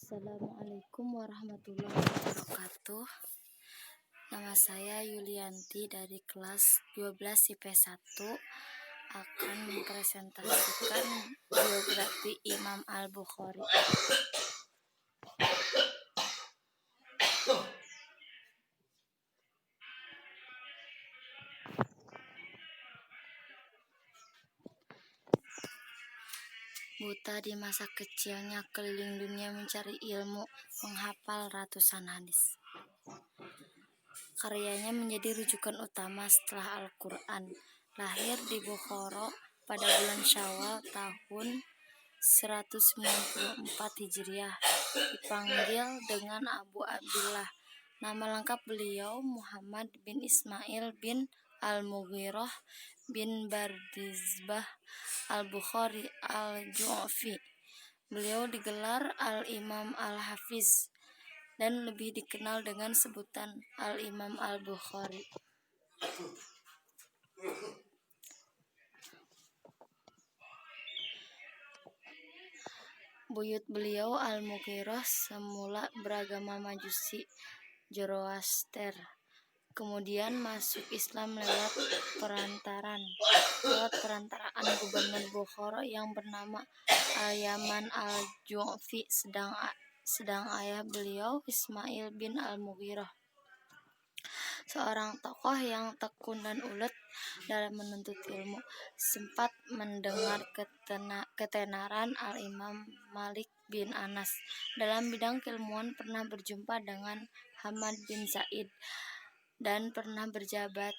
Assalamualaikum warahmatullahi wabarakatuh. Nama saya Yulianti dari kelas 12 IP 1 akan mempresentasikan biografi Imam Al-Bukhari. Buta di masa kecilnya, keliling dunia mencari ilmu, menghafal ratusan hadis. Karyanya menjadi rujukan utama setelah Al-Quran. Lahir di Bukhara pada bulan Syawal tahun 194 Hijriah. Dipanggil dengan Abu Abdullah. Nama lengkap beliau Muhammad bin Ismail bin Al-Mughirah bin Bardizbah Al-Bukhari Al-Ju'fi. Beliau digelar Al-Imam Al-Hafiz dan lebih dikenal dengan sebutan Al-Imam Al-Bukhari. Buyut beliau Al-Mughirah semula beragama Majusi Zoroaster, kemudian masuk Islam lewat perantaraan gubernur Bukhara yang bernama Al-Yaman Al-Ju'fi, sedang ayah beliau Ismail bin Al-Mughirah, seorang tokoh yang tekun dan ulet dalam menuntut ilmu, sempat mendengar ketenaran Al-Imam Malik bin Anas dalam bidang keilmuan, pernah berjumpa dengan Hamad bin Zaid, dan pernah berjabat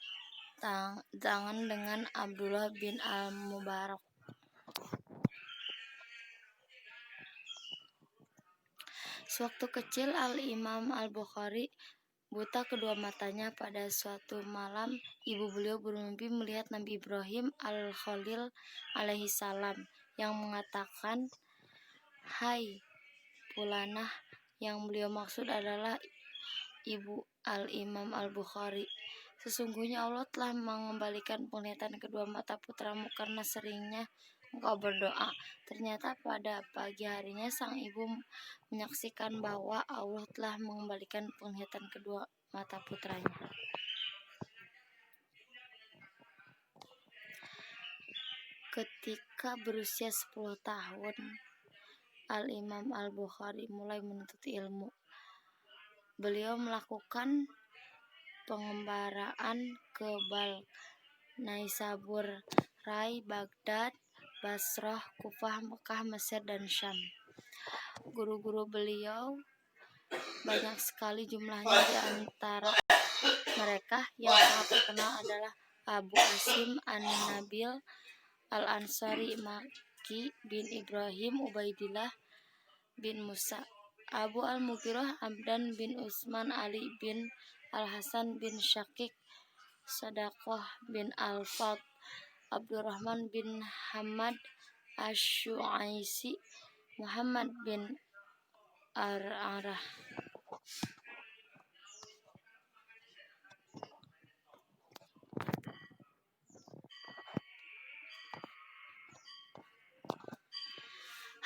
tangan dengan Abdullah bin Al-Mubarak. Sewaktu kecil, Al-Imam Al-Bukhari buta kedua matanya. Pada suatu malam, ibu beliau bermimpi melihat Nabi Ibrahim Al-Khalil alaihi salam yang mengatakan, "Hai Fulanah," yang beliau maksud adalah ibu Al-Imam Al-Bukhari. "Sesungguhnya Allah telah mengembalikan penglihatan kedua mata putramu karena seringnya engkau berdoa." Ternyata pada pagi harinya sang ibu menyaksikan bahwa Allah telah mengembalikan penglihatan kedua mata putranya. Ketika berusia 10 tahun, Al-Imam Al-Bukhari mulai menuntut ilmu. Beliau melakukan pengembaraan ke Balkh, Naisabur, Rai, Baghdad, Basrah, Kufah, Mekah, Mesir, dan Syam. Guru-guru beliau banyak sekali jumlahnya. Di antara mereka yang sangat terkenal adalah Abu Asim An-Nabil Al-Ansari, Maki bin Ibrahim, Ubaidillah bin Musa, Abu Al-Mughirah, Abdan bin Utsman, Ali bin Al-Hasan bin Syakik, Sadaqah bin Al-Fad, Abdurrahman bin Hamad Asy-Syu'aisi, Muhammad bin Ar'arah.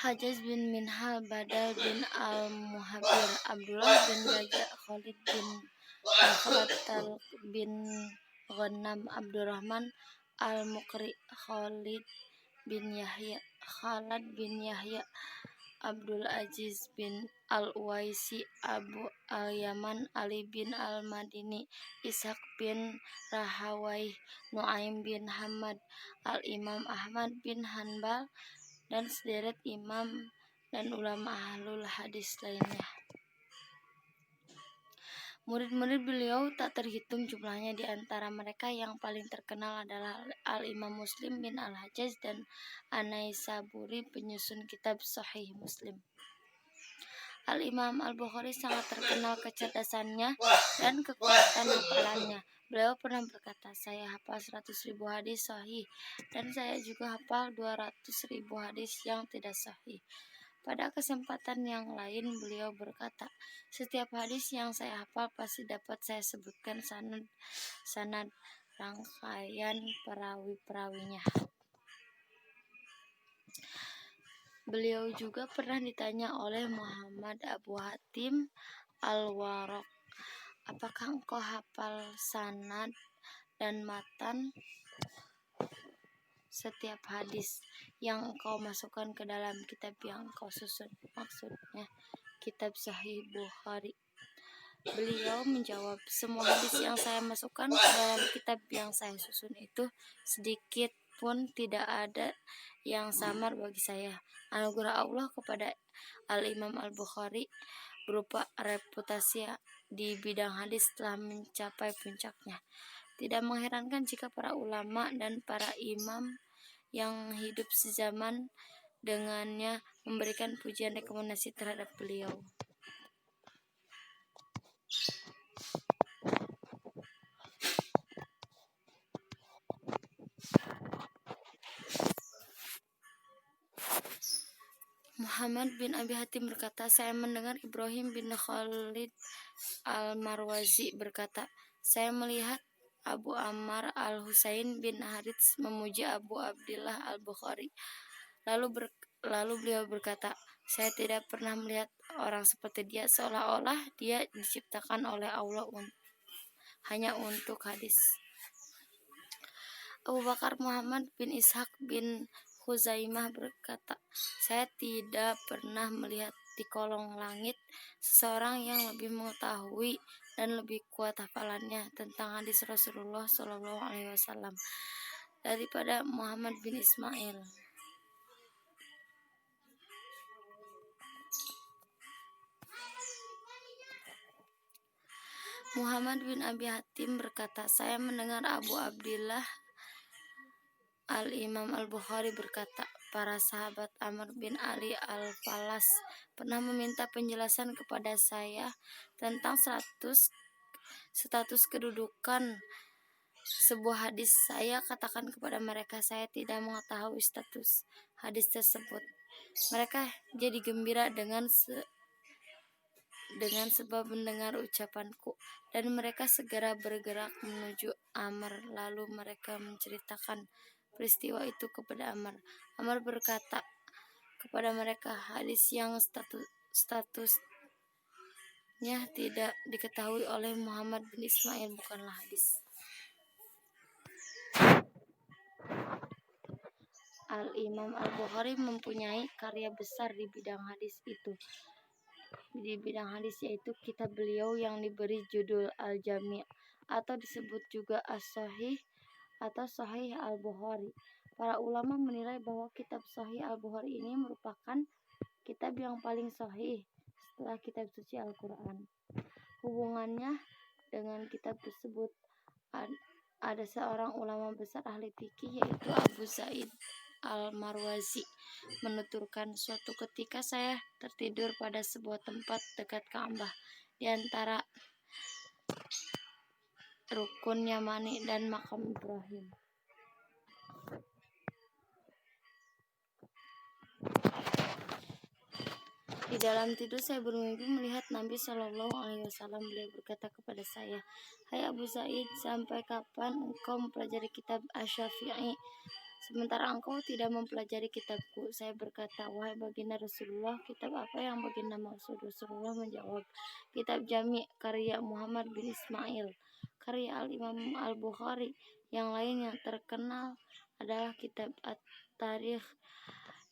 Hajjaj bin Minhal, Badal bin Al-Muhabir, Abdullah bin Raja, Khalid bin Makhlad bin Ghanam, Abdurrahman Al-Muqri, Khalid bin Yahya, Khalad bin Yahya, Abdul Aziz bin Al-Uwaisi, Abu Al-Yaman, Ali bin Al-Madini, Ishaq bin Rahawai, Nu'aim bin Hamad, Al-Imam Ahmad bin Hanbal, dan sederet imam dan ulama ahlul hadis lainnya. Murid-murid beliau tak terhitung jumlahnya. Di antara mereka yang paling terkenal adalah Al-Imam Muslim bin Al-Hajjaj dan An-Naisaburi, penyusun kitab Sahih Muslim. Al-Imam Al-Bukhari sangat terkenal kecerdasannya dan kekuatan hafalannya. Beliau pernah berkata, "Saya hafal 100.000 hadis sahih, dan saya juga hafal 200.000 hadis yang tidak sahih." Pada kesempatan yang lain beliau berkata, "Setiap hadis yang saya hafal pasti dapat saya sebutkan sanad rangkaian perawi-perawinya." Beliau juga pernah ditanya oleh Muhammad Abu Hatim Al-Warraq, apakah engkau hafal sanad dan matan setiap hadis yang engkau masukkan ke dalam kitab yang engkau susun? Maksudnya kitab Sahih Bukhari. Beliau menjawab, semua hadis yang saya masukkan ke dalam kitab yang saya susun itu sedikit pun tidak ada yang samar bagi saya. Anugerah Allah kepada Al-Imam Al-Bukhari berupa reputasi di bidang hadis telah mencapai puncaknya. Tidak mengherankan jika para ulama dan para imam yang hidup sezaman dengannya memberikan pujian rekomendasi terhadap beliau. Muhammad bin Abi Hatim berkata, saya mendengar Ibrahim bin Khalid Al-Marwazi berkata, saya melihat Abu Ammar Al-Husain bin Harits memuji Abu Abdillah Al-Bukhari. Lalu beliau berkata, saya tidak pernah melihat orang seperti dia, seolah-olah dia diciptakan oleh Allah hanya untuk hadis. Abu Bakar Muhammad bin Ishaq bin Khuzaimah berkata, saya tidak pernah melihat di kolong langit seseorang yang lebih mengetahui dan lebih kuat hafalannya tentang hadis Rasulullah SAW daripada Muhammad bin Ismail. Muhammad bin Abi Hatim berkata, saya mendengar Abu Abdillah Al-Imam Al-Bukhari berkata, para sahabat Amr bin Ali Al-Falas pernah meminta penjelasan kepada saya tentang status kedudukan sebuah hadis. Saya katakan kepada mereka, saya tidak mengetahui status hadis tersebut. Mereka jadi gembira dengan sebab mendengar ucapanku, dan mereka segera bergerak menuju Amr. Lalu mereka menceritakan peristiwa itu kepada Amr. Amr berkata kepada mereka, hadis yang statusnya tidak diketahui oleh Muhammad bin Ismail bukanlah hadis. Al-Imam Al-Bukhari mempunyai karya besar di bidang hadis yaitu kitab beliau yang diberi judul Al-Jami' atau disebut juga As-Sahih atau Sahih Al-Bukhari. Para ulama menilai bahwa kitab Sahih Al-Bukhari ini merupakan kitab yang paling sahih setelah kitab suci Al-Quran. Hubungannya dengan kitab tersebut, ada seorang ulama besar ahli fikih yaitu Abu Zaid Al-Marwazi menuturkan, suatu ketika saya tertidur pada sebuah tempat dekat Ka'bah di antara Rukun Yamani dan makam Ibrahim. Di dalam tidur saya bermimpi melihat Nabi Shallallahu Alaihi Wasallam. Beliau berkata kepada saya, hai Abu Zaid, sampai kapan engkau mempelajari kitab Asy-Syafi'i sementara engkau tidak mempelajari kitabku? Saya berkata, wahai baginda Rasulullah, kitab apa yang baginda maksud? Rasulullah menjawab, kitab Jami' karya Muhammad bin Ismail, karya Al-Imam Al-Bukhari. Yang lain yang terkenal adalah kitab At-Tarikh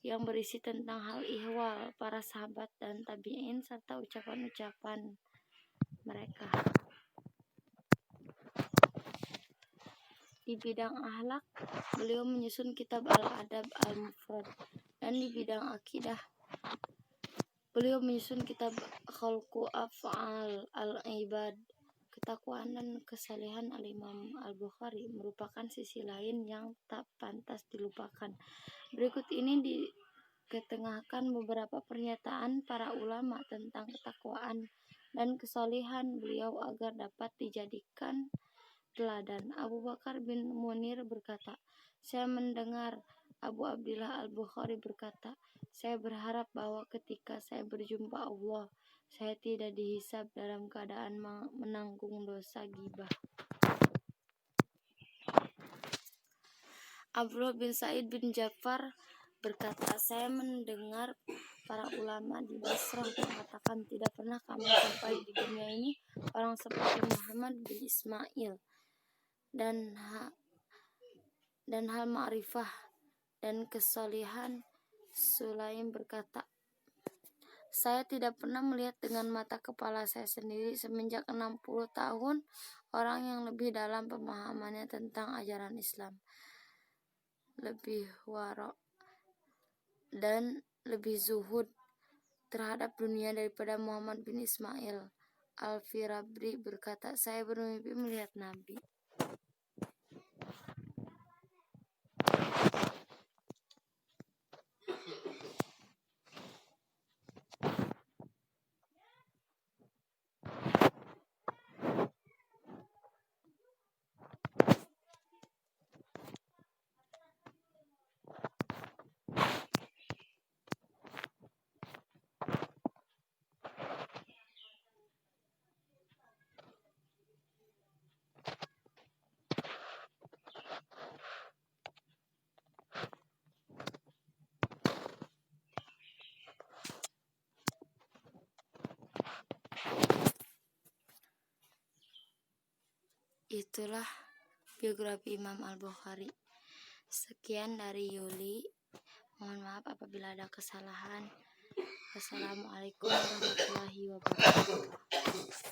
yang berisi tentang hal ihwal para sahabat dan tabi'in serta ucapan-ucapan mereka. Di bidang akhlak, beliau menyusun kitab Al-Adab Al-Mufrad, dan di bidang akidah, beliau menyusun kitab Khalqu Af'al Al-Ibad. Ketakwaan dan kesalehan Al-Imam Al-Bukhari merupakan sisi lain yang tak pantas dilupakan. Berikut ini diketengahkan beberapa pernyataan para ulama tentang ketakwaan dan kesalehan beliau agar dapat dijadikan teladan. Abu Bakar bin Munir berkata, saya mendengar Abu Abdillah Al-Bukhari berkata, saya berharap bahwa ketika saya berjumpa Allah, saya tidak dihisab dalam keadaan menanggung dosa ghibah. Abdullah bin Sa'id bin Ja'far berkata, saya mendengar para ulama di Basrah mengatakan tidak pernah kami sampai di dunia ini orang seperti Muhammad bin Ismail dan hal ma'rifah dan kesolihan. Sulaim berkata, saya tidak pernah melihat dengan mata kepala saya sendiri semenjak 60 tahun orang yang lebih dalam pemahamannya tentang ajaran Islam, lebih wara' dan lebih zuhud terhadap dunia daripada Muhammad bin Ismail. Al-Firabri berkata, saya bermimpi melihat Nabi. Itulah biografi Imam Al-Bukhari. Sekian dari Yuli. Mohon maaf apabila ada kesalahan. Wassalamualaikum warahmatullahi wabarakatuh.